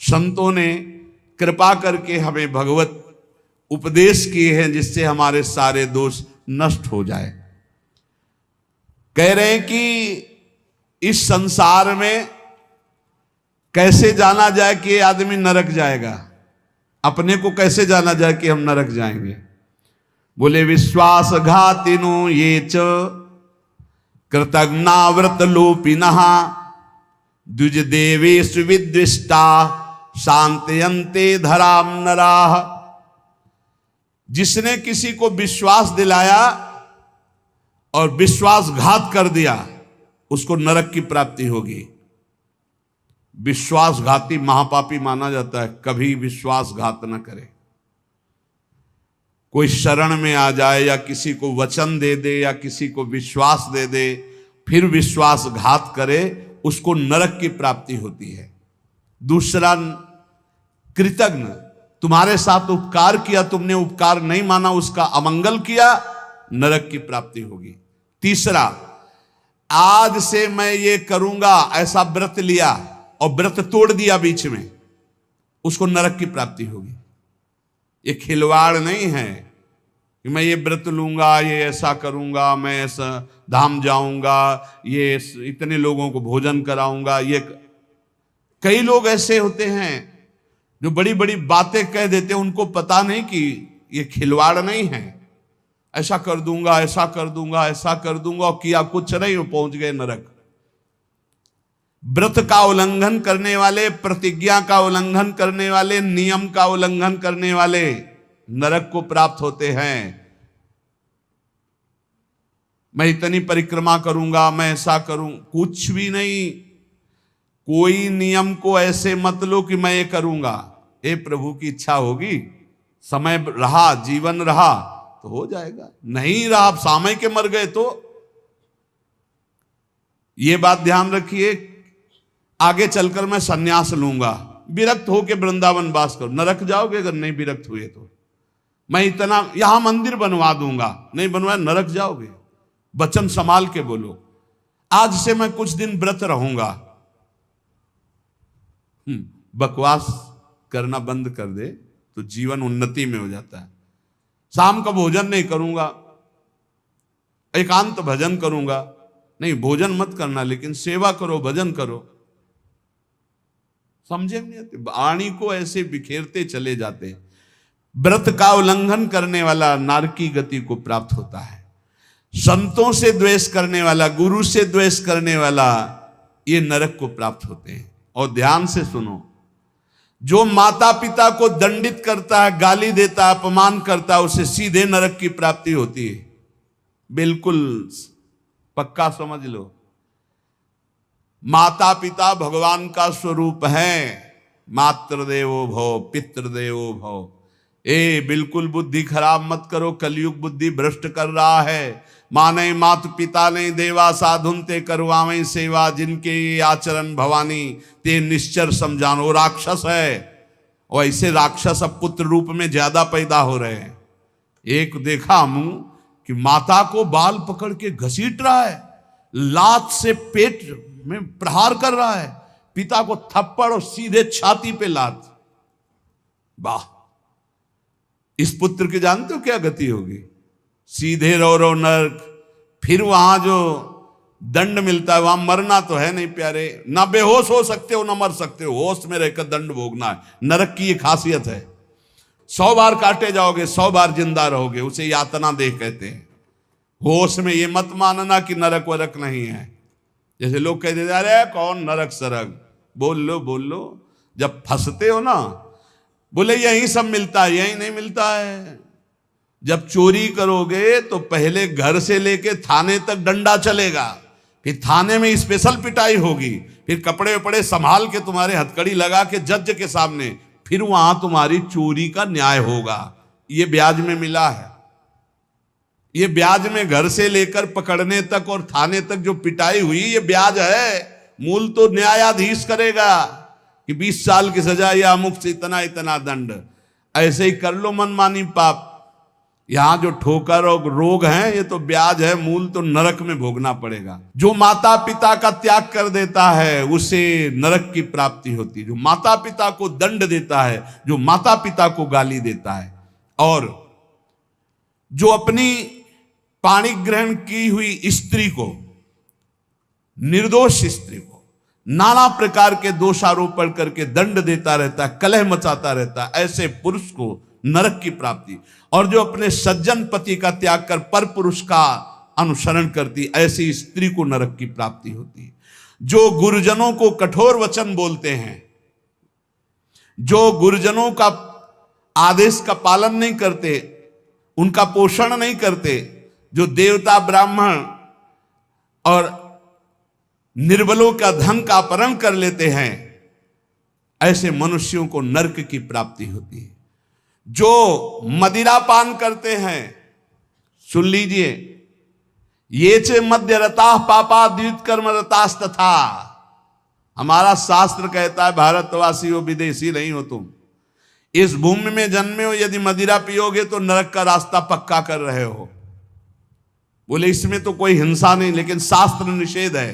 संतों ने कृपा करके हमें भगवत उपदेश किए हैं जिससे हमारे सारे दोष नष्ट हो जाए। कह रहे हैं कि इस संसार में कैसे जाना जाए कि ये आदमी नरक जाएगा, अपने को कैसे जाना जाए कि हम नरक जाएंगे। बोले विश्वासघातिनो ये च कृतज्ञाव्रत लोपिनः द्विज देवेषु विद्विष्टा शांतयन्ते धराम नराः। जिसने किसी को विश्वास दिलाया और विश्वासघात कर दिया उसको नरक की प्राप्ति होगी। विश्वासघाती महापापी माना जाता है, कभी विश्वासघात न करे। कोई शरण में आ जाए या किसी को वचन दे दे या किसी को विश्वास दे दे फिर विश्वासघात करे, उसको नरक की प्राप्ति होती है। दूसरा, कृतज्ञ, तुम्हारे साथ उपकार किया, तुमने उपकार नहीं माना, उसका अमंगल किया, नरक की प्राप्ति होगी। तीसरा, आज से मैं ये करूंगा ऐसा व्रत लिया और व्रत तोड़ दिया बीच में, उसको नरक की प्राप्ति होगी। ये खिलवाड़ नहीं है कि मैं ये व्रत लूंगा, ये ऐसा करूंगा, मैं ऐसा धाम जाऊंगा, ये इतने लोगों को भोजन कराऊंगा। ये कई लोग ऐसे होते हैं जो बड़ी बड़ी बातें कह देते हैं, उनको पता नहीं कि ये खिलवाड़ नहीं है। ऐसा कर दूंगा, ऐसा कर दूंगा, ऐसा कर दूंगा, और किया कुछ नहीं, पहुंच गए नरक। व्रत का उल्लंघन करने वाले, प्रतिज्ञा का उल्लंघन करने वाले, नियम का उल्लंघन करने वाले नरक को प्राप्त होते हैं। मैं इतनी परिक्रमा करूंगा, मैं ऐसा करूं, कुछ भी नहीं। कोई नियम को ऐसे मत लो कि मैं ये करूंगा। ए प्रभु की इच्छा होगी, समय रहा, जीवन रहा तो हो जाएगा, नहीं रहा, आप सामय के मर गए तो। ये बात ध्यान रखिए, आगे चलकर मैं सन्यास लूंगा, विरक्त होके वृंदावन वास करो, नरक जाओगे अगर नहीं विरक्त हुए तो। मैं इतना यहां मंदिर बनवा दूंगा, नहीं बनवाया नरक जाओगे। वचन संभाल के बोलो, आज से मैं कुछ दिन व्रत रहूंगा। बकवास करना बंद कर दे तो जीवन उन्नति में हो जाता है। शाम का भोजन नहीं करूंगा, एकांत भजन करूंगा, नहीं भोजन मत करना लेकिन सेवा करो, भजन करो। समझे नहीं आते, वाणी को ऐसे बिखेरते चले जाते हैं। व्रत का उल्लंघन करने वाला नारकी गति को प्राप्त होता है। संतों से द्वेष करने वाला, गुरु से द्वेष करने वाला, ये नरक को प्राप्त होते हैं। और ध्यान से सुनो, जो माता पिता को दंडित करता है, गाली देता है, अपमान करता है, उसे सीधे नरक की प्राप्ति होती है। बिल्कुल पक्का समझ लो। माता पिता भगवान का स्वरूप है। मातृदेवो भव पितृदेवो भव। बिल्कुल बुद्धि खराब मत करो, कलयुग बुद्धि भ्रष्ट कर रहा है। माने मात पिता ने देवा साधुन ते करवावें सेवा, जिनके ये आचरण भवानी ते निश्चर समझानो। राक्षस है, और ऐसे राक्षस अब पुत्र रूप में ज्यादा पैदा हो रहे हैं। एक देखा मुंह कि माता को बाल पकड़ के घसीट रहा है, लात से पेट में प्रहार कर रहा है, पिता को थप्पड़ और सीधे छाती पे लात। वाह, इस पुत्र की जानते हो क्या गति होगी? सीधे रो नरक। फिर वहां जो दंड मिलता है, वहां मरना तो है नहीं प्यारे, ना बेहोश हो सकते हो ना मर सकते हो, होश में रहकर दंड भोगना है। नरक की ये खासियत है। 100 बार काटे जाओगे, 100 बार जिंदा रहोगे, उसे यातना देह कहते हैं। होश में ये मत मानना कि नरक वरक नहीं है। जैसे लोग कह देते अरे कौन नरक सरक, बोल लो। जब फंसते हो ना, बोले यही सब मिलता है, यही नहीं मिलता है। जब चोरी करोगे तो पहले घर से लेके थाने तक डंडा चलेगा, फिर थाने में स्पेशल पिटाई होगी, फिर कपड़े वपड़े संभाल के तुम्हारे हथकड़ी लगा के जज के सामने, फिर वहां तुम्हारी चोरी का न्याय होगा। ये ब्याज में मिला है। ये ब्याज में घर से लेकर पकड़ने तक और थाने तक जो पिटाई हुई, ये ब्याज है। मूल तो न्यायाधीश करेगा कि 20 साल की सजा या अमुक से इतना इतना दंड। ऐसे ही कर लो मनमानी पाप, यहां जो ठोकर और रोग है ये तो ब्याज है, मूल तो नरक में भोगना पड़ेगा। जो माता पिता का त्याग कर देता है उसे नरक की प्राप्ति होती है। जो माता पिता को दंड देता है, जो माता पिता को गाली देता है, और जो अपनी पाणी ग्रहण की हुई स्त्री को, निर्दोष स्त्री को नाना प्रकार के दोषारोपण करके दंड देता रहता है, कलह मचाता रहता है, ऐसे पुरुष को नरक की प्राप्ति। और जो अपने सज्जन पति का त्याग कर पर पुरुष का अनुसरण करती, ऐसी स्त्री को नरक की प्राप्ति होती। जो गुरुजनों को कठोर वचन बोलते हैं, जो गुरुजनों का आदेश का पालन नहीं करते, उनका पोषण नहीं करते, जो देवता ब्राह्मण और निर्बलों का धन का अपहरण कर लेते हैं, ऐसे मनुष्यों को नरक की प्राप्ति होती है। जो मदिरा पान करते हैं, सुन लीजिए, ये चे मध्य रता पापा द्वित कर्म रतास तथा। हमारा शास्त्र कहता है भारतवासी हो, विदेशी नहीं हो तुम, इस भूमि में जन्मे हो, यदि मदिरा पियोगे तो नरक का रास्ता पक्का कर रहे हो। बोले इसमें तो कोई हिंसा नहीं, लेकिन शास्त्र निषेध है।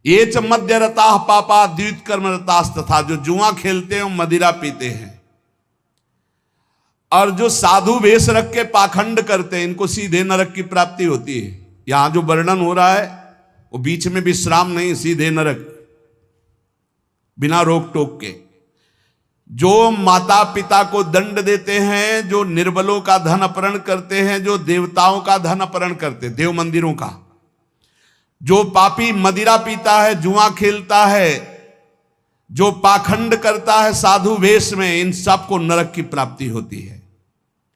ये च मध्य रता पापा द्वित कर्म रतास तथा। जो जुआ खेलते हैं मदिरा पीते हैं, और जो साधु वेश रख के पाखंड करते हैं, इनको सीधे नरक की प्राप्ति होती है। यहां जो वर्णन हो रहा है वो बीच में विश्राम नहीं, सीधे नरक, बिना रोक टोक के। जो माता पिता को दंड देते हैं, जो निर्बलों का धन अपहरण करते हैं, जो देवताओं का धन अपहरण करते, देव मंदिरों का, जो पापी मदिरा पीता है, जुआ खेलता है, जो पाखंड करता है साधु वेश में, इन सबको नरक की प्राप्ति होती है।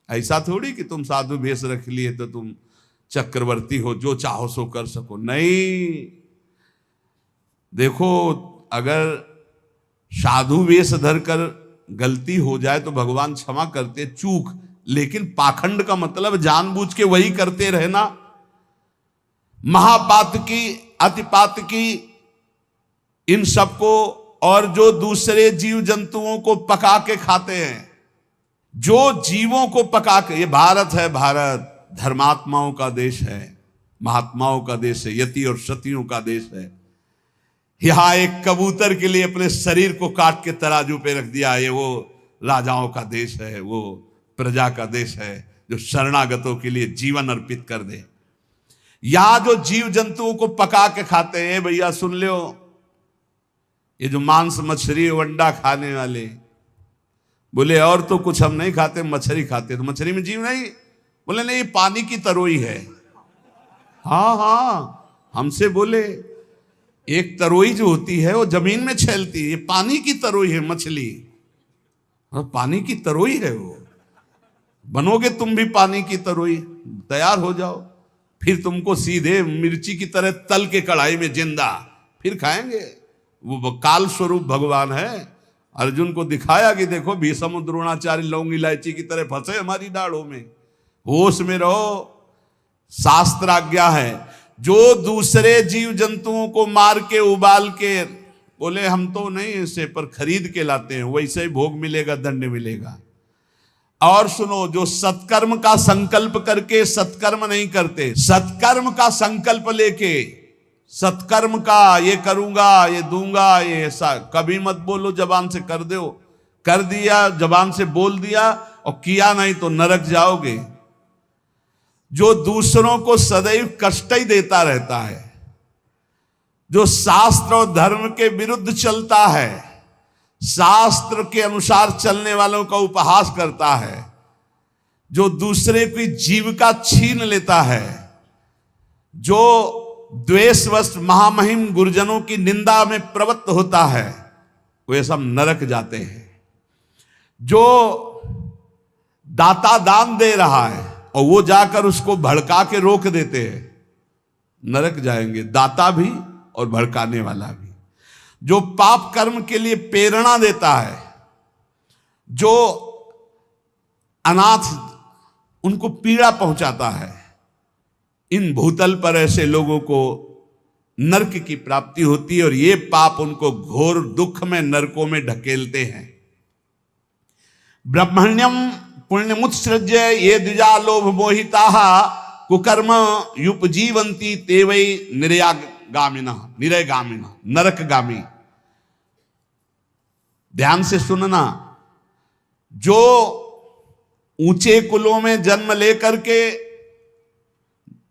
ऐसा थोड़ी कि तुम साधु वेश रख लिए तो तुम चक्रवर्ती हो, जो चाहो सो कर सको, नहीं। देखो, अगर साधु वेश धरकर गलती हो जाए तो भगवान क्षमा करते, चूक, लेकिन पाखंड का मतलब जानबूझ के वही करते रहना, महापातकी, अतिपातकी, इन सबको, और जो दूसरे जीव जंतुओं को पका के खाते हैं, जो जीवों को पका के, ये भारत है, भारत धर्मात्माओं का देश है, महात्माओं का देश है, यति और सतियों का देश है। यहां एक कबूतर के लिए अपने शरीर को काट के तराजू पे रख दिया, ये वो राजाओं का देश है, वो प्रजा का देश है जो शरणागतों के लिए जीवन अर्पित कर दे। यहां जो जीव जंतुओं को पका के खाते हैं, भैया सुन लो, ये जो मांस मछली अंडा खाने वाले, बोले और तो कुछ हम नहीं खाते, मछली खाते। तो मछली में जीव नहीं? बोले नहीं, ये पानी की तरोई है। हाँ हाँ, हमसे बोले एक तरोई जो होती है वो जमीन में छेलती है, ये पानी की तरोई है मछली। और पानी की तरोई है वो, बनोगे तुम भी पानी की तरोई, तैयार हो जाओ, फिर तुमको सीधे मिर्ची की तरह तल के कढ़ाई में जिंदा फिर खाएंगे। वो काल स्वरूप भगवान है। अर्जुन को दिखाया कि देखो भीष्म द्रोणाचार्य लौंग इलायची की तरह फंसे हमारी दाढ़ों में, होश में रहो, शास्त्र आज्ञा है। जो दूसरे जीव जंतुओं को मार के उबाल के, बोले हम तो नहीं इसे पर खरीद के लाते हैं, वैसे ही भोग मिलेगा, दंड मिलेगा। और सुनो, जो सत्कर्म का संकल्प करके सत्कर्म नहीं करते, सत्कर्म का संकल्प लेके, सत्कर्म का ये करूंगा, ये दूंगा, ये ऐसा, कभी मत बोलो, जबान से कर दो, कर दिया, जबान से बोल दिया और किया नहीं तो नरक जाओगे। जो दूसरों को सदैव कष्ट ही देता रहता है, जो शास्त्र और धर्म के विरुद्ध चलता है, शास्त्र के अनुसार चलने वालों का उपहास करता है, जो दूसरे की जीविका छीन लेता है, जो द्वेषवश महामहिम गुरुजनों की निंदा में प्रवृत्त होता है, वे सब नरक जाते हैं। जो दाता दान दे रहा है और वो जाकर उसको भड़का के रोक देते हैं, नरक जाएंगे, दाता भी और भड़काने वाला भी। जो पाप कर्म के लिए प्रेरणा देता है, जो अनाथ उनको पीड़ा पहुंचाता है, इन भूतल पर ऐसे लोगों को नरक की प्राप्ति होती है और ये पाप उनको घोर दुख में, नरकों में ढकेलते हैं। ब्रह्मण्यम पुण्यमुत्सृज्य ये द्विजा लोभ मोहिता कुकर्म युपजीवंती ते वै निरयगामिना नरकगामी। ध्यान से सुनना, जो ऊंचे कुलों में जन्म लेकर के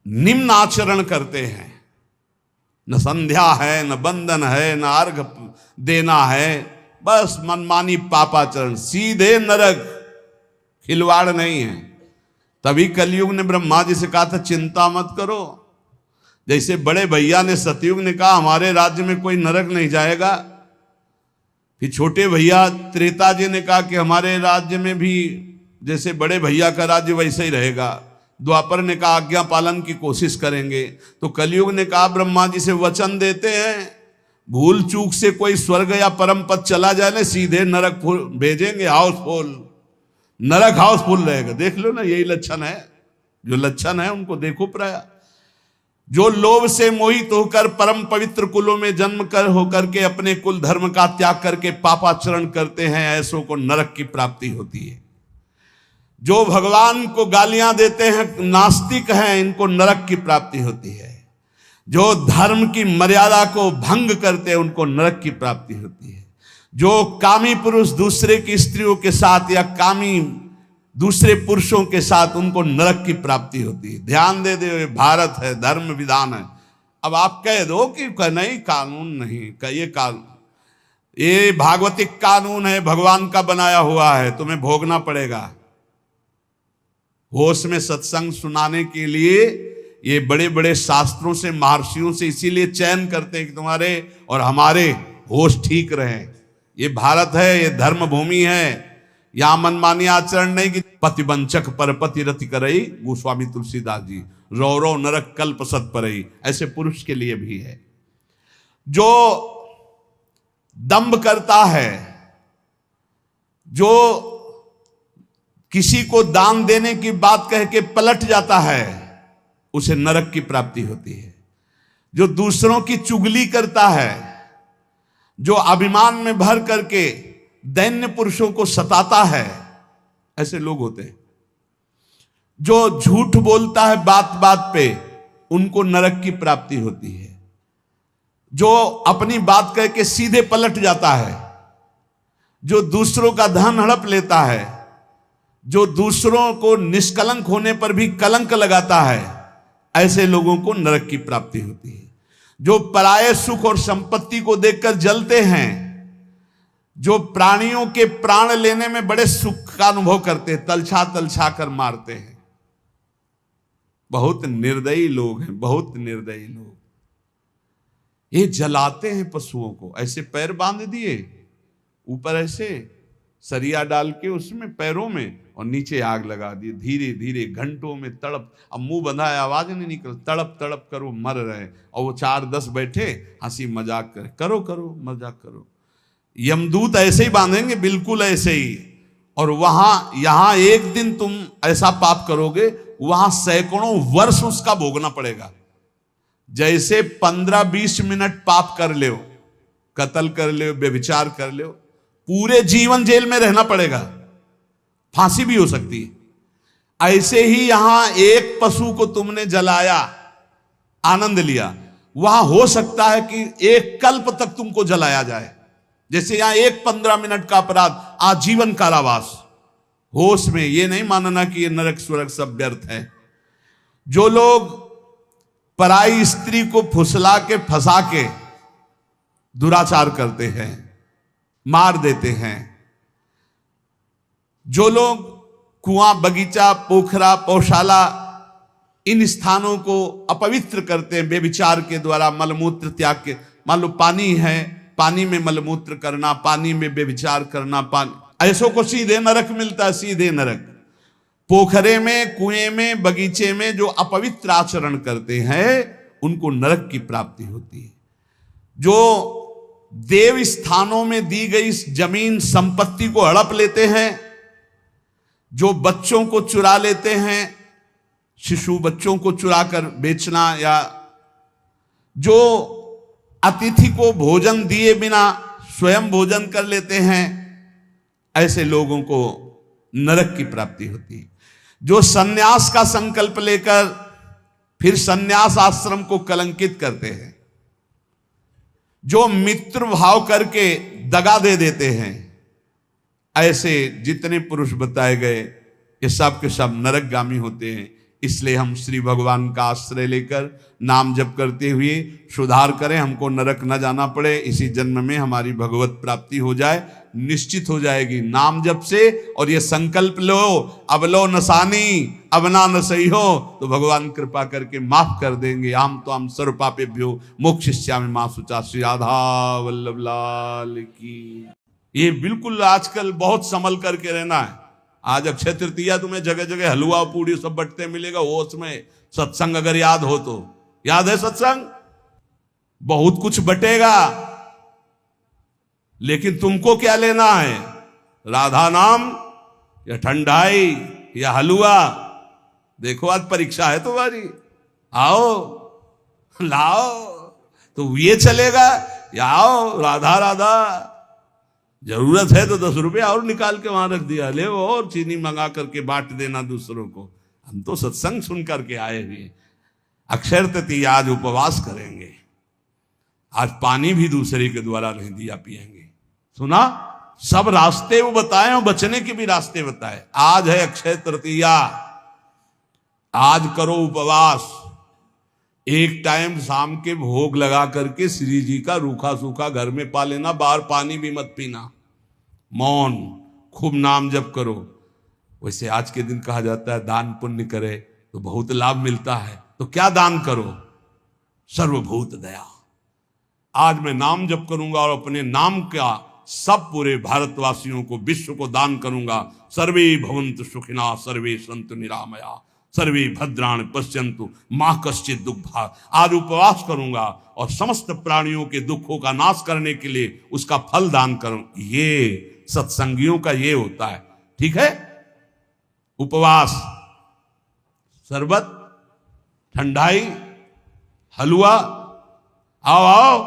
निम्न आचरण करते हैं, न संध्या है, न बंधन है, न अर्घ देना है, बस मनमानी पापाचरण, सीधे नरक, खिलवाड़ नहीं है। तभी कलयुग ने ब्रह्मा जी से कहा था चिंता मत करो। जैसे बड़े भैया ने सतयुग ने कहा हमारे राज्य में कोई नरक नहीं जाएगा, फिर छोटे भैया त्रेता जी ने कहा कि हमारे राज्य में भी जैसे बड़े भैया का राज्य वैसे ही रहेगा। द्वापर ने कहा आज्ञा पालन की कोशिश करेंगे। तो कलयुग ने कहा ब्रह्मा जी से वचन देते हैं, भूल चूक से कोई स्वर्ग या परम पद चला जाए ना, सीधे नरक भेजेंगे, हाउसफुल, नरक हाउसफुल रहेगा। देख लो ना, यही लक्षण है, जो लक्षण है उनको देखो प्राय। जो लोभ से मोहित होकर परम पवित्र कुलों में जन्म कर होकर के अपने कुल धर्म का त्याग करके पापाचरण करते हैं, ऐसों को नरक की प्राप्ति होती है। जो भगवान को गालियां देते हैं, नास्तिक हैं, इनको नरक की प्राप्ति होती है। जो धर्म की मर्यादा को भंग करते हैं, उनको नरक की प्राप्ति होती है। जो कामी पुरुष दूसरे की स्त्रियों के साथ या कामी दूसरे पुरुषों के साथ, उनको नरक की प्राप्ति होती है। ध्यान दे दे, भारत है, धर्म विधान है। अब आप कह दो कि नहीं कानून नहीं, ये कानून, ये भागवतिक कानून है, भगवान का बनाया हुआ है, तुम्हें भोगना पड़ेगा। होश में सत्संग सुनाने के लिए ये बड़े बड़े शास्त्रों से, महर्षियों से इसीलिए चयन करते हैं कि तुम्हारे और हमारे होश ठीक रहे। ये भारत है, ये धर्म भूमि है, यहां मनमानी आचरण नहीं कि पतिवंचक पर पति रति करई, गोस्वामी तुलसीदास जी, रौरव नरक कल्प सत परई, ऐसे पुरुष के लिए भी है। जो दंभ करता है, जो किसी को दान देने की बात कह के पलट जाता है, उसे नरक की प्राप्ति होती है। जो दूसरों की चुगली करता है, जो अभिमान में भर करके दैन्य पुरुषों को सताता है, ऐसे लोग होते हैं। जो झूठ बोलता है बात बात पे, उनको नरक की प्राप्ति होती है। जो अपनी बात कह के सीधे पलट जाता है, जो दूसरों का धन हड़प लेता है, जो दूसरों को निष्कलंक होने पर भी कलंक लगाता है, ऐसे लोगों को नरक की प्राप्ति होती है। जो पराये सुख और संपत्ति को देखकर जलते हैं, जो प्राणियों के प्राण लेने में बड़े सुख का अनुभव करते हैं, तलछा तलछा कर मारते हैं, बहुत निर्दयी लोग हैं, बहुत निर्दयी लोग। ये जलाते हैं पशुओं को, ऐसे पैर बांध दिए, ऊपर ऐसे सरिया डाल के उसमें पैरों में, और नीचे आग लगा दी। धीरे धीरे घंटों में तड़प, अब मुंह बंधा है, आवाज नहीं निकल, तड़प तड़प कर वो मर रहे, और वो 4-10 बैठे हंसी मजाक करे, करो करो मजाक करो। यमदूत ऐसे ही बांधेंगे, बिल्कुल ऐसे ही। और वहां यहां एक दिन तुम ऐसा पाप करोगे, वहां सैकड़ों वर्ष उसका भोगना पड़ेगा। जैसे 15-20 मिनट पाप कर ले, कत्ल कर ले, व्यभिचार कर ले, पूरे जीवन जेल में रहना पड़ेगा, फांसी भी हो सकती है। ऐसे ही यहां एक पशु को तुमने जलाया, आनंद लिया, वहां हो सकता है कि एक कल्प तक तुमको जलाया जाए। जैसे यहां एक 15 मिनट का अपराध, आजीवन कारावास। होश में ये नहीं मानना कि ये नरक स्वर्ग सब व्यर्थ है। जो लोग पराई स्त्री को फुसला के फंसा के दुराचार करते हैं, मार देते हैं, जो लोग कुआं, बगीचा, पोखरा, पौशाला, इन स्थानों को अपवित्र करते हैं व्यभिचार के द्वारा, मलमूत्र त्याग के, मान लो पानी है, पानी में मलमूत्र करना, पानी में व्यभिचार करना, ऐसों को सीधे नरक मिलता है, सीधे नरक। पोखरे में, कुएं में, बगीचे में जो अपवित्र आचरण करते हैं, उनको नरक की प्राप्ति होती है। जो देव स्थानों में दी गई जमीन संपत्ति को हड़प लेते हैं, जो बच्चों को चुरा लेते हैं, शिशु बच्चों को चुरा कर बेचना, या जो अतिथि को भोजन दिए बिना स्वयं भोजन कर लेते हैं, ऐसे लोगों को नरक की प्राप्ति होती है। जो सन्यास का संकल्प लेकर फिर सन्यास आश्रम को कलंकित करते हैं, जो मित्र भाव करके दगा दे देते हैं, ऐसे जितने पुरुष बताए गए ये सब के सब नरकगामी होते हैं। इसलिए हम श्री भगवान का आश्रय लेकर नाम जप करते हुए सुधार करें, हमको नरक न जाना पड़े, इसी जन्म में हमारी भगवत प्राप्ति हो जाए, निश्चित हो जाएगी नाम जप से। और ये संकल्प लो, अब लो नसानी अब ना न सही हो, तो भगवान कृपा करके माफ कर देंगे। हम तो हम सर्व पापेभ्यो मोक्षयिष्यामि मा शुचा। श्री राधा वल्लभ लाल की। ये बिल्कुल आजकल बहुत संभल करके रहना है। आज अक्षय तृतीया तुम्हें जगह जगह हलवा पूड़ी सब बटते मिलेगा, वो उसमें सत्संग अगर याद हो तो। याद है सत्संग? बहुत कुछ बटेगा, लेकिन तुमको क्या लेना है? राधा नाम या ठंडाई या हलवा? देखो आज परीक्षा है तुम्हारी, आओ लाओ, तो ये चलेगा या आओ राधा राधा। जरूरत है तो 10 रुपया और निकाल के वहां रख दिया, ले वो और चीनी मंगा करके बांट देना दूसरों को। हम तो सत्संग सुन करके आए हुए। अक्षय तृतीया आज उपवास करेंगे, आज पानी भी दूसरे के द्वारा नहीं दिया पिएंगे। सुना? सब रास्ते वो बताए और बचने के भी रास्ते बताए। आज है अक्षय तृतीया, आज करो उपवास। एक टाइम शाम के भोग लगा करके श्री जी का रूखा सूखा घर में पा लेना, बाहर पानी भी मत पीना, मौन, खूब नाम जप करो। वैसे आज के दिन कहा जाता है दान पुण्य करे तो बहुत लाभ मिलता है, तो क्या दान करो? सर्वभूत दया। आज मैं नाम जप करूंगा और अपने नाम का सब पूरे भारतवासियों को, विश्व को दान करूंगा। सर्वे भवन्तु सुखिनः सर्वे सन्तु निरामया सर्वे भद्राणि पश्यन्तु मा कश्चित् दुःखभाग्। आज उपवास करूंगा और समस्त प्राणियों के दुखों का नाश करने के लिए उसका फल दान करूं। ये सत्संगियों का ये होता है, ठीक है? उपवास, शरबत, ठंडाई, हलवा, आओ आओ।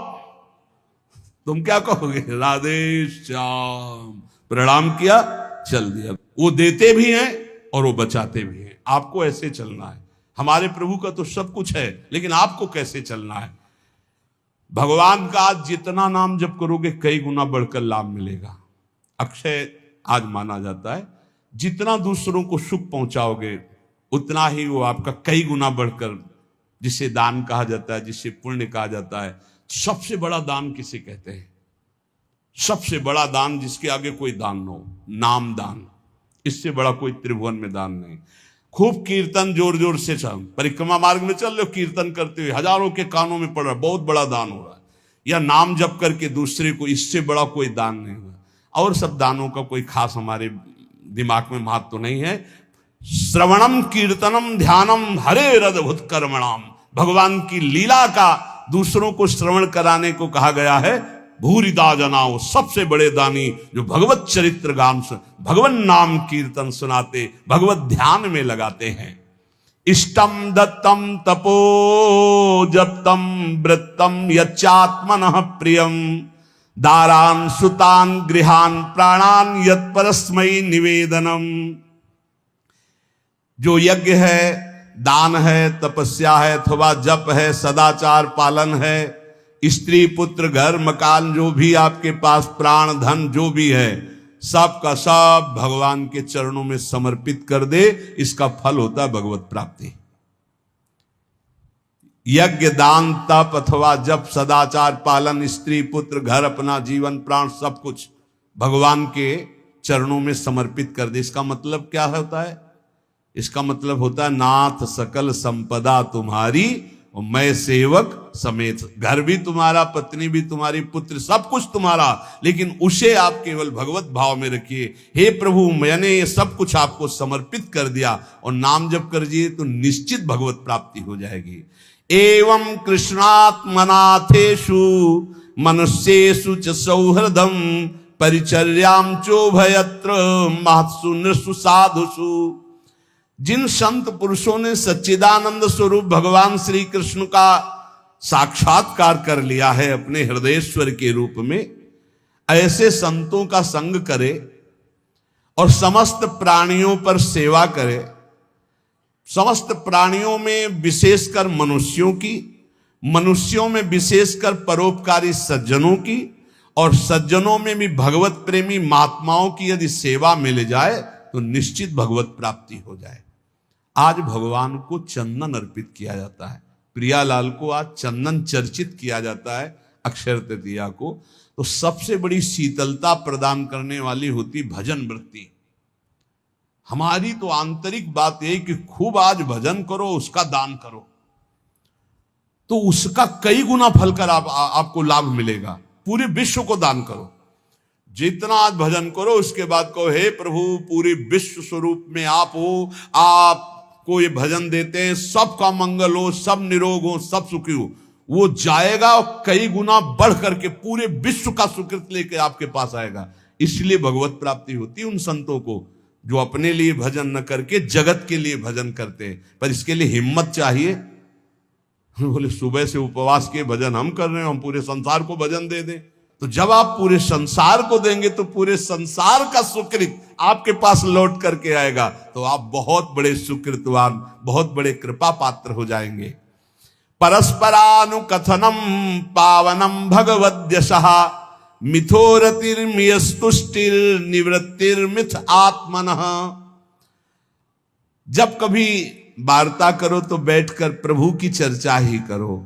तुम क्या कहोगे? राधे श्याम, प्रणाम किया, चल दिया। वो देते भी हैं और वो बचाते भी हैं। आपको ऐसे चलना है। हमारे प्रभु का तो सब कुछ है, लेकिन आपको कैसे चलना है? भगवान का आज जितना नाम जप करोगे कई गुना बढ़कर लाभ मिलेगा। अक्षय आज माना जाता है, जितना दूसरों को सुख पहुंचाओगे उतना ही वो आपका कई गुना बढ़कर, जिसे दान कहा जाता है, जिसे पुण्य कहा जाता है। सबसे बड़ा दान किसे कहते हैं? सबसे बड़ा दान जिसके आगे कोई दान न हो, नाम दान। इससे बड़ा कोई त्रिभुवन में दान नहीं। खूब कीर्तन जोर जोर से चल, परिक्रमा मार्ग में चल रहे हो, कीर्तन करते हुए हजारों के कानों में पड़ रहा है, बहुत बड़ा दान हो रहा है। या नाम जप करके दूसरे को, इससे बड़ा कोई दान नहीं हुआ। और सब दानों का कोई खास हमारे दिमाग में महत्व तो नहीं है। श्रवणम कीर्तनम ध्यानम हरे रदभुत कर्मणाम। भगवान की लीला का दूसरों को श्रवण कराने को कहा गया है। भूरिदा जनाओ, सबसे बड़े दानी जो भगवत चरित्र गान से, भगवन नाम कीर्तन सुनाते, भगवत ध्यान में लगाते हैं। इष्टम दत्तम तपो जप्तम वृत्तम यच्चात्मनः प्रियम दारान सुतान गृहान प्राणान यत् परस्मै निवेदनम। जो यज्ञ है, दान है, तपस्या है, अथवा जप है, सदाचार पालन है, स्त्री पुत्र घर मकान जो भी आपके पास, प्राण धन जो भी है, सब का सब भगवान के चरणों में समर्पित कर दे, इसका फल होता है भगवत प्राप्ति। यज्ञ, दान, तप अथवा जप, सदाचार पालन, स्त्री पुत्र घर, अपना जीवन प्राण सब कुछ भगवान के चरणों में समर्पित कर दे। इसका मतलब क्या होता है? इसका मतलब होता है नाथ सकल संपदा तुम्हारी और मैं सेवक समेत। घर भी तुम्हारा, पत्नी भी तुम्हारी, पुत्र सब कुछ तुम्हारा, लेकिन उसे आप केवल भगवत भाव में रखिए। हे प्रभु, मैंने ये सब कुछ आपको समर्पित कर दिया और नाम जप कर दिए तो निश्चित भगवत प्राप्ति हो जाएगी। एवं कृष्णात्मनाथेषु मनुष्येषु च सौहृदम परिचर्याम चोभयत्र महत्सु नृषु साधुषु। जिन संत पुरुषों ने सच्चिदानंद स्वरूप भगवान श्री कृष्ण का साक्षात्कार कर लिया है अपने हृदयेश्वर के रूप में, ऐसे संतों का संग करे और समस्त प्राणियों पर सेवा करे, समस्त प्राणियों में विशेषकर मनुष्यों की, मनुष्यों में विशेषकर परोपकारी सज्जनों की, और सज्जनों में भी भगवत प्रेमी महात्माओं की यदि सेवा मिल जाए तो निश्चित भगवत प्राप्ति हो जाए। आज भगवान को चंदन अर्पित किया जाता है, प्रियालाल को आज चंदन चर्चित किया जाता है अक्षय तृतीया को। तो सबसे बड़ी शीतलता प्रदान करने वाली होती भजन वृत्ति। हमारी तो आंतरिक बात यही कि खूब आज भजन करो, उसका दान करो, तो उसका कई गुना फल कर आपको लाभ मिलेगा। पूरे विश्व को दान करो, जितना आज भजन करो उसके बाद कहो हे प्रभु पूरे विश्व स्वरूप में आप हो, आपको ये भजन देते हैं, सबका मंगल हो, सब निरोग हो, सब सुखी हो। वो जाएगा और कई गुना बढ़ करके पूरे विश्व का सुकृत लेके आपके पास आएगा। इसलिए भगवत प्राप्ति होती है उन संतों को जो अपने लिए भजन न करके जगत के लिए भजन करते हैं। पर इसके लिए हिम्मत चाहिए। बोले सुबह से उपवास के भजन हम कर रहे हैं, हम पूरे संसार को भजन दे दें। तो जब आप पूरे संसार को देंगे तो पूरे संसार का सुकृत आपके पास लौट करके आएगा, तो आप बहुत बड़े सुकृतवान, बहुत बड़े कृपा पात्र हो जाएंगे। परस्परानुकथनम पावनम भगवद्यशः मिथोरतिर्मियस्तुष्टिर निवृत्तिर्मिथ आत्मनः। जब कभी वार्ता करो तो बैठकर प्रभु की चर्चा ही करो।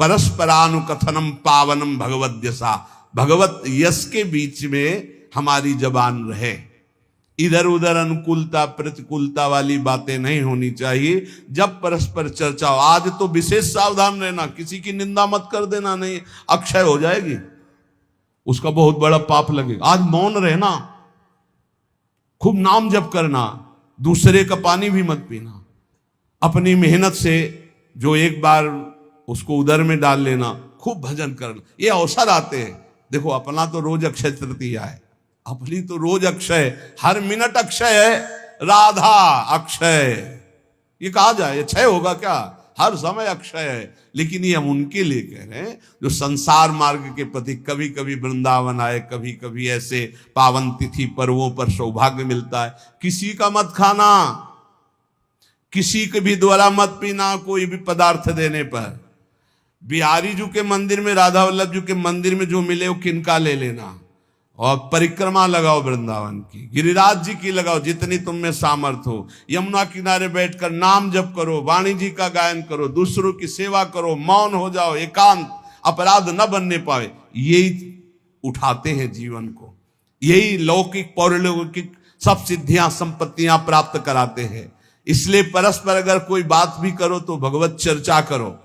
परस्परानुकथनम पावनम भगवद्यशा, भगवत यश के बीच में हमारी जबान रहे। इधर उधर अनुकूलता प्रतिकूलता वाली बातें नहीं होनी चाहिए। जब परस्पर चर्चा हो, आज तो विशेष सावधान रहना, किसी की निंदा मत कर देना, नहीं अक्षय हो जाएगी, उसका बहुत बड़ा पाप लगेगा। आज मौन रहना, खूब नाम जप करना, दूसरे का पानी भी मत पीना, अपनी मेहनत से जो एक बार उसको उदर में डाल लेना, खूब भजन करना, ये अवसर आते हैं। देखो अपना तो रोज अक्षय तृतीया है, अपनी तो रोज अक्षय, हर मिनट अक्षय है, राधा अक्षय, ये कहा जाए ये क्षय होगा क्या? हर समय अक्षय है। लेकिन ये हम उनके लिए कह रहे हैं जो संसार मार्ग के प्रति कभी कभी वृंदावन आए, कभी कभी ऐसे पावन तिथि पर्वों पर सौभाग्य मिलता है। किसी का मत खाना, किसी के भी द्वारा मत पीना, कोई भी पदार्थ देने पर। बिहारी जी के मंदिर में, राधा वल्लभ जी के मंदिर में जो मिले वो किनका ले लेना, और परिक्रमा लगाओ वृंदावन की, गिरिराज जी की लगाओ, जितनी तुम में सामर्थ्य हो। यमुना किनारे बैठकर नाम जप करो, वाणी जी का गायन करो, दूसरों की सेवा करो, मौन हो जाओ, एकांत, अपराध न बनने पाए। यही उठाते हैं जीवन को, यही लौकिक पौरलौकिक सब सिद्धियां संपत्तियां प्राप्त कराते हैं। इसलिए परस्पर अगर कोई बात भी करो तो भगवत चर्चा करो।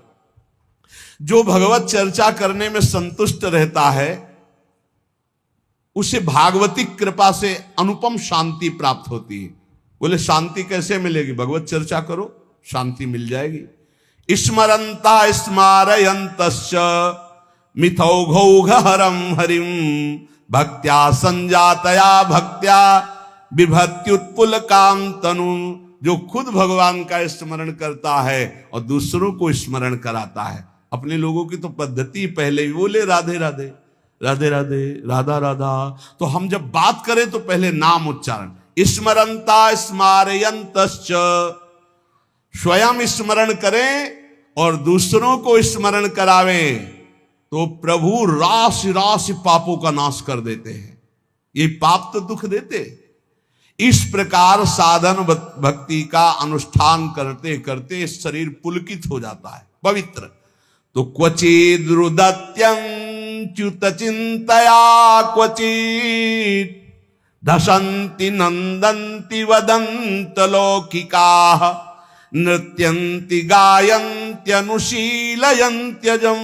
जो भगवत चर्चा करने में संतुष्ट रहता है उसे भागवती कृपा से अनुपम शांति प्राप्त होती है। बोले शांति कैसे मिलेगी? भगवत चर्चा करो, शांति मिल जाएगी। स्मरंता स्मारयन्तश्च मिथौघौघहरं हरिं भक्त्या संजातया भक्त्या बिभत्युत्पुलकां तनु। जो खुद भगवान का स्मरण करता है और दूसरों को स्मरण कराता है। अपने लोगों की तो पद्धति पहले ही बोले राधे राधे, राधे राधे, राधा राधा। तो हम जब बात करें तो पहले नाम उच्चारण, स्मरंता स्मारयन्तश्च, स्वयं स्मरण करें और दूसरों को स्मरण करावें तो प्रभु राशि राशि पापों का नाश कर देते हैं। ये पाप तो दुख देते। इस प्रकार साधन भक्ति का अनुष्ठान करते करते शरीर पुलकित हो जाता है, पवित्र। तो क्वचिद् रुदत्यंच्युत चिंतया क्वचित् धसन्ति नंदन्ति वदन्त लौकिकाः नृत्यन्ति गायन्ति अनुशीलयन्त्यजं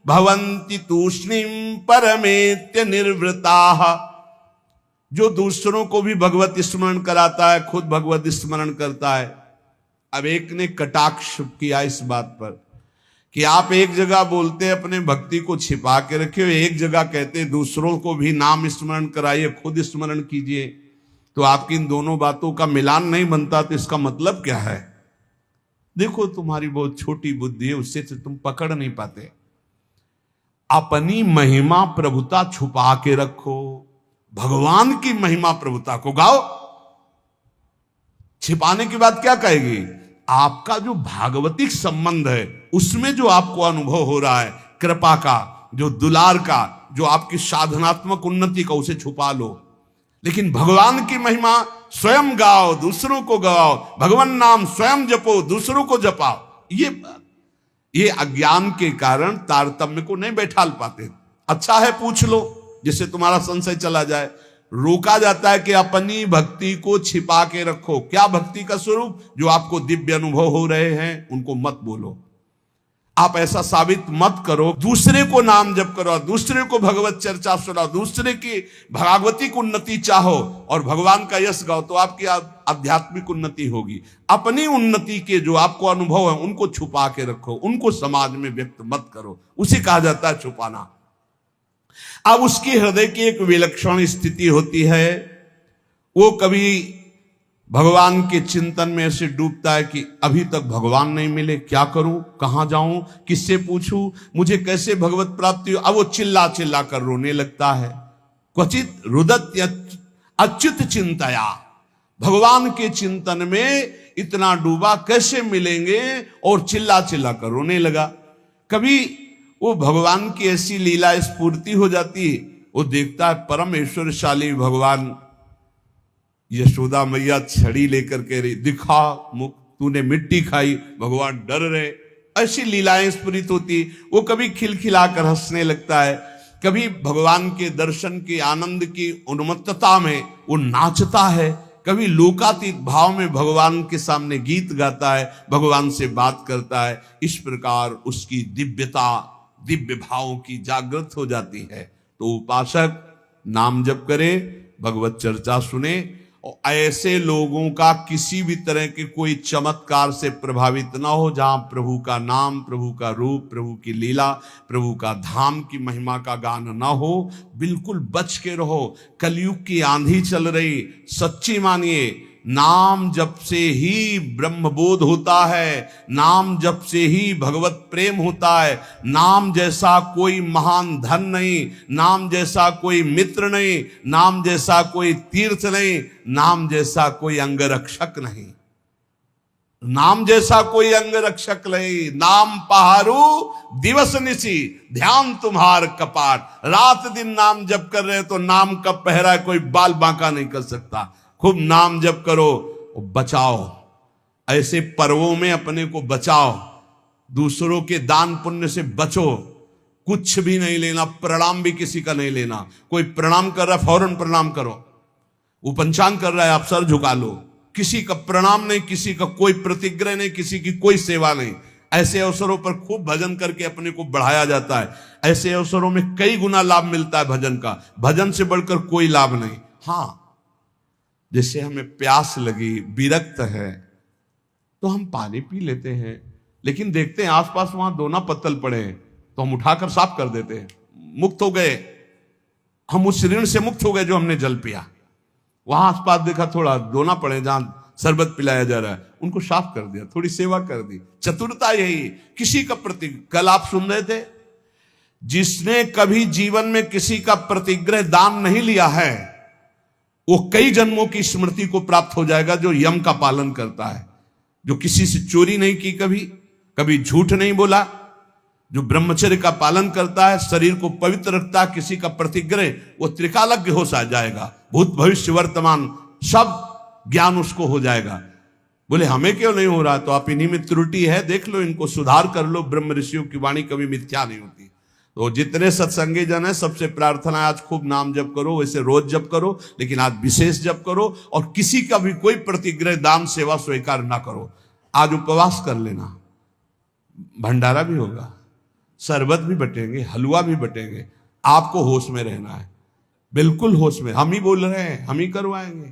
भवन्ति तूष्णीं परमेत्य निर्वृताः। जो दूसरों को भी भगवत स्मरण कराता है, खुद भगवत स्मरण करता है। अब एक ने कटाक्ष किया इस बात पर कि आप एक जगह बोलते अपने भक्ति को छिपा के रखे हो, एक जगह कहते दूसरों को भी नाम स्मरण कराइए, खुद स्मरण कीजिए। तो आपकी इन दोनों बातों का मिलान नहीं बनता, तो इसका मतलब क्या है? देखो तुम्हारी बहुत छोटी बुद्धि है, उससे तुम पकड़ नहीं पाते। अपनी महिमा प्रभुता छुपा के रखो, भगवान की महिमा प्रभुता को गाओ। छिपाने की बात क्या कहेगी? आपका जो भागवतिक संबंध है उसमें जो आपको अनुभव हो रहा है कृपा का, जो दुलार का, जो आपकी साधनात्मक उन्नति का, उसे छुपा लो। लेकिन भगवान की महिमा स्वयं गाओ, दूसरों को गाओ। भगवान नाम स्वयं जपो, दूसरों को जपाओ। ये अज्ञान के कारण तारतम्य को नहीं बैठाल पाते। अच्छा है पूछ लो, जिससे तुम्हारा संशय चला जाए। रोका जाता है कि अपनी भक्ति को छिपा के रखो। क्या भक्ति का स्वरूप? जो आपको दिव्य अनुभव हो रहे हैं उनको मत बोलो। आप ऐसा साबित मत करो। दूसरे को नाम जप करो, दूसरे को भगवत चर्चा सुनाओ, दूसरे की भागवतिक उन्नति चाहो और भगवान का यश गाओ, तो आपकी आध्यात्मिक उन्नति होगी। अपनी उन्नति के जो आपको अनुभव है उनको छुपा के रखो, उनको समाज में व्यक्त मत करो। उसे कहा जाता है छुपाना। अब उसकी हृदय की एक विलक्षण स्थिति होती है। वो कभी भगवान के चिंतन में ऐसे डूबता है कि अभी तक भगवान नहीं मिले, क्या करूं, कहां जाऊं, किससे पूछूं, मुझे कैसे भगवत प्राप्ति हो। अब वो चिल्ला चिल्ला कर रोने लगता है। क्वचित रुदत अच्युत चिंतया, भगवान के चिंतन में इतना डूबा, कैसे मिलेंगे, और चिल्ला चिल्ला कर रोने लगा। कभी वो भगवान की ऐसी लीला स्फूर्ति हो जाती है, वो देखता है परम ऐश्वर्यशाली भगवान, यशोदा मैया छड़ी लेकर के रही, दिखा मुख, तूने मिट्टी खाई, भगवान डर रहे। ऐसी लीलाएं स्फुरित होती। वो कभी खिलखिलाकर हंसने लगता है, कभी भगवान के दर्शन के आनंद की उन्मत्तता में वो नाचता है, कभी लोकातीत भाव में भगवान के सामने गीत गाता है, भगवान से बात करता है। इस प्रकार उसकी दिव्यता, दिव्य भावों की जागृत हो जाती है। तो उपासक नाम जप करे, भगवत चर्चा सुने, और ऐसे लोगों का किसी भी तरह के कोई चमत्कार से प्रभावित ना हो। जहां प्रभु का नाम, प्रभु का रूप, प्रभु की लीला, प्रभु का धाम की महिमा का गान ना हो, बिल्कुल बच के रहो। कलयुग की आंधी चल रही, सच्ची मानिए, नाम जप से ही ब्रह्मबोध होता है, नाम जप से ही भगवत प्रेम होता है। नाम जैसा कोई महान धन नहीं, नाम जैसा कोई मित्र नहीं, नाम जैसा कोई तीर्थ नहीं, नाम जैसा कोई अंगरक्षक नहीं, नाम जैसा कोई अंगरक्षक नहीं। नाम पहारू दिवस निशी, ध्यान तुम्हार कपाट। रात दिन नाम जप कर रहे तो नाम का पहरा कोई बाल बांका नहीं कर सकता। खूब नाम जप करो, बचाओ, ऐसे पर्वों में अपने को बचाओ, दूसरों के दान पुण्य से बचो। कुछ भी नहीं लेना, प्रणाम भी किसी का नहीं लेना। कोई प्रणाम कर रहा है फौरन प्रणाम करो, वो पंचांग कर रहा है आप सर झुका लो। किसी का प्रणाम नहीं, किसी का कोई प्रतिग्रह नहीं, किसी की कोई सेवा नहीं। ऐसे अवसरों पर खूब भजन करके अपने को बढ़ाया जाता है। ऐसे अवसरों में कई गुना लाभ मिलता है भजन का, भजन से बढ़कर कोई लाभ नहीं। हाँ, जैसे हमें प्यास लगी, विरक्त है, तो हम पानी पी लेते हैं, लेकिन देखते हैं आसपास वहां दोना पत्तल पड़े हैं तो हम उठाकर साफ कर देते हैं। मुक्त हो गए, हम उस ऋण से मुक्त हो गए जो हमने जल पिया। वहां आसपास देखा थोड़ा दोना पड़े जहां शरबत पिलाया जा रहा है, उनको साफ कर दिया, थोड़ी सेवा कर दी। चतुरता यही। किसी का प्रति, कल आप सुन रहे थे, जिसने कभी जीवन में किसी का प्रतिग्रह दान नहीं लिया है वो कई जन्मों की स्मृति को प्राप्त हो जाएगा। जो यम का पालन करता है, जो किसी से चोरी नहीं की, कभी झूठ नहीं बोला, जो ब्रह्मचर्य का पालन करता है, शरीर को पवित्र रखता है, किसी का प्रतिग्रह, वो त्रिकालज्ञ हो जाएगा। भूत भविष्य वर्तमान सब ज्ञान उसको हो जाएगा। बोले हमें क्यों नहीं हो रहा? तो आप इन्हीं में त्रुटि है, देख लो, इनको सुधार कर लो। ब्रह्म ऋषियों की वाणी कभी मिथ्या नहीं होती। तो जितने सत्संगी जन है, सबसे प्रार्थना है आज खूब नाम जप करो। वैसे रोज जप करो, लेकिन आज विशेष जप करो, और किसी का भी कोई प्रतिग्रह दान सेवा स्वीकार ना करो। आज उपवास कर लेना, भंडारा भी होगा, शरबत भी बटेंगे, हलवा भी बटेंगे। आपको होश में रहना है, बिल्कुल होश में। हम ही बोल रहे हैं, हम ही करवाएंगे।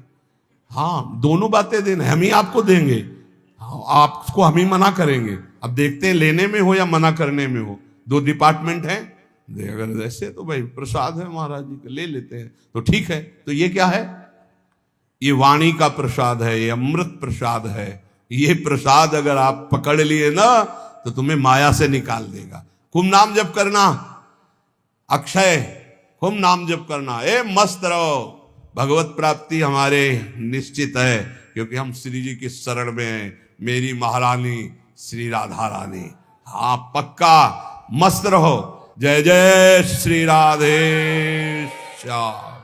हाँ, दोनों बातें देना, हम ही आपको देंगे, आपको हम ही मना करेंगे। अब देखते हैं लेने में हो या मना करने में हो, दो डिपार्टमेंट हैं। अगर ऐसे तो भाई प्रसाद है महाराज जी का, ले लेते हैं तो ठीक है। तो ये क्या है? ये वाणी का प्रसाद है, ये अमृत प्रसाद है। ये प्रसाद अगर आप पकड़ लिए ना तो तुम्हें माया से निकाल देगा। खूब नाम जप करना, अक्षय, खूब नाम जप करना। ए मस्त रहो, भगवत प्राप्ति हमारे निश्चित है, क्योंकि हम श्री जी की शरण में हैं। मेरी महारानी श्री राधा रानी। हाँ पक्का मस्त रहो। जय जय श्री राधे श्याम।